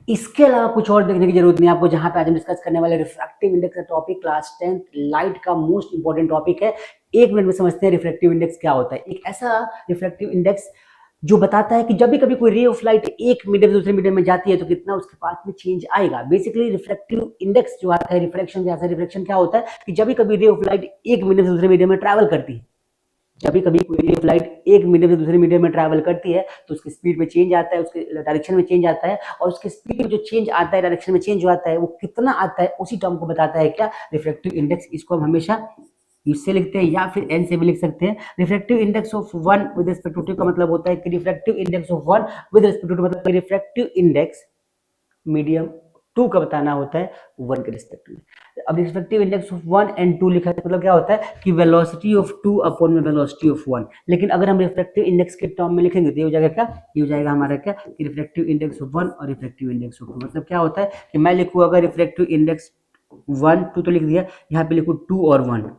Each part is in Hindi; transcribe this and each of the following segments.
इसके अलावा कुछ और देखने की जरूरत नहीं है आपको, जहां पे आज हम डिस्कस करने वाले रिफ्रैक्टिव इंडेक्स का टॉपिक क्लास 10th लाइट का मोस्ट इंपॉर्टेंट टॉपिक है। एक मिनट में समझते हैं रिफ्रैक्टिव इंडेक्स क्या होता है। एक ऐसा रिफ्रैक्टिव इंडेक्स जो बताता है कि जब भी कभी कोई रे ऑफ लाइट एक मीडियम से दूसरे मीडियम में जाती है तो कितना उसके पाथ में चेंज आएगा। बेसिकली रिफ्रैक्टिव इंडेक्स जो आता है रिफ्लेक्शन जैसा, रिफ्लेक्शन क्या होता है कि जब भी कभी रे ऑफ लाइट एक मीडियम से दूसरे मीडियम में ट्रैवल करती है, जब भी कभी कोई रे ऑफ लाइट एक मीडियम से दूसरे मीडियम में ट्रैवल करती है तो उसकी स्पीड में चेंज आता है, उसके डायरेक्शन में चेंज आता है, और उसके स्पीड में जो चेंज आता है, डायरेक्शन में चेंज जो आता है वो कितना आता है, उसी टर्म को बताता है क्या, रिफ्रैक्टिव इंडेक्स। इसको हम हमेशा इससे लिखते हैं या फिर एन से भी लिख सकते हैं। Refractive index of one with respect to 2 का मतलब होता है कि refractive index of one with respect to मतलब रिफ्रैक्टिव इंडेक्स मीडियम 2 का बताना होता है 1 के रिस्पेक्ट में। अब रिफ्रैक्टिव इंडेक्स ऑफ 1 एंड 2 लिखा है मतलब क्या होता है कि वेलोसिटी ऑफ 2 अपॉन में वेलोसिटी ऑफ 1। लेकिन अगर हम रिफ्रैक्टिव इंडेक्स के टर्म में लिखेंगे तो ये हो जाएगा क्या, ये हो जाएगा हमारा क्या कि रिफ्रैक्टिव इंडेक्स ऑफ 1 और रिफ्रैक्टिव इंडेक्स ऑफ 2। मतलब क्या होता है कि मैं लिखूँ अगर रिफ्रैक्टिव इंडेक्स 1 2 तो लिख दिया, यहाँ पे लिखूँ 2 और 1,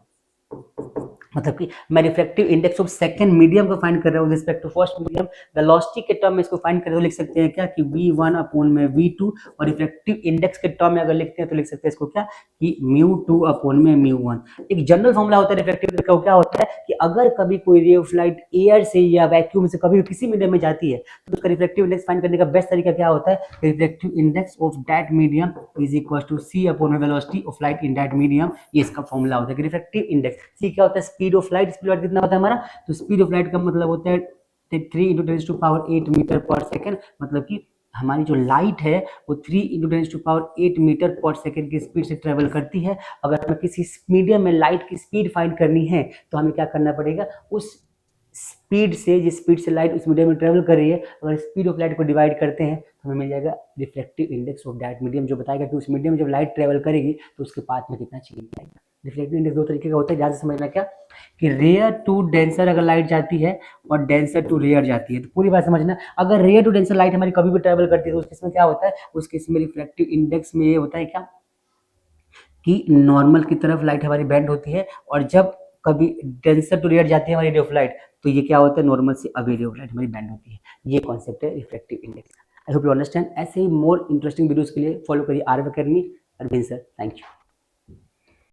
मतलब कि मैं refractive index of second medium को फाइंड कर रहा हूँ respect to first medium. Velocity के टर्म में इसको फाइंड कर रहे हो, लिख सकते हैं क्या कि v1 अपॉन में v2, और रिफ्रैक्टिव इंडेक्स के टर्म में अगर लिखते हैं तो लिख सकते हैं इसको क्या कि μ2 अपॉन में μ1। एक जनरल फॉर्मूला होता है रिफ्रैक्टिव इंडेक्स का, क्या होता है कि अगर कभी कोई रे ऑफ लाइट एयर से या वैक्यूम से कभी किसी मीडियम में जाती है तो उसका रिफ्रैक्टिव इंडेक्स फाइंड करने का बेस्ट तरीका क्या होता है, refractive index of that medium is equal to c upon में velocity of light in that medium. ये इसका फॉर्मूला होता है कि रिफ्रैक्टिव इंडेक्स c क्या होता है, speed of light. Speed of light कितना होता है हमारा, तो स्पीड ऑफ लाइट का मतलब होता है 3 × 10⁸ मीटर पर सेकंड। मतलब कि हमारी जो लाइट है वो 3 × 10⁸ मीटर पर सेकंड की स्पीड से ट्रेवल करती है। अगर हमें किसी मीडियम में लाइट की स्पीड फाइंड करनी है तो हमें क्या करना पड़ेगा, उस स्पीड से, जिस स्पीड से लाइट उस मीडियम में ट्रेवल कर रही है, अगर स्पीड ऑफ लाइट को डिवाइड करते हैं तो हमें मिल जाएगा reflective index of that medium, जो बताएगा कि उस मीडियम में जब लाइट ट्रेवल करेगी तो उसके पाथ में कितना चेंज आएगा। रिफ्लेक्टिव इंडेक्स दो तरीके का होता है, ध्यान से समझना क्या कि रेयर टू डेंसर अगर लाइट जाती है और डेंसर टू रेयर जाती है, तो पूरी बात समझना। अगर रेयर टू डेंसर लाइट हमारी कभी भी ट्रेवल करती है तो उस केस में क्या होता है, उस केस में रिफ्लेक्टिव इंडेक्स में ये होता है क्या कि नॉर्मल की तरफ लाइट हमारी बेंड होती है, और जब कभी डेंसर टू रेयर जाती है हमारी रे ऑफ लाइट तो ये क्या होता है, नॉर्मल से अवे रे ऑफ लाइट हमारी बेंड होती है। ये कॉन्सेप्ट है reflective index. I hope you understand. ऐसे ही मोर इंटरेस्टिंग वीडियोस के लिए फॉलो करिए RF academy. Arvind sir, thank you.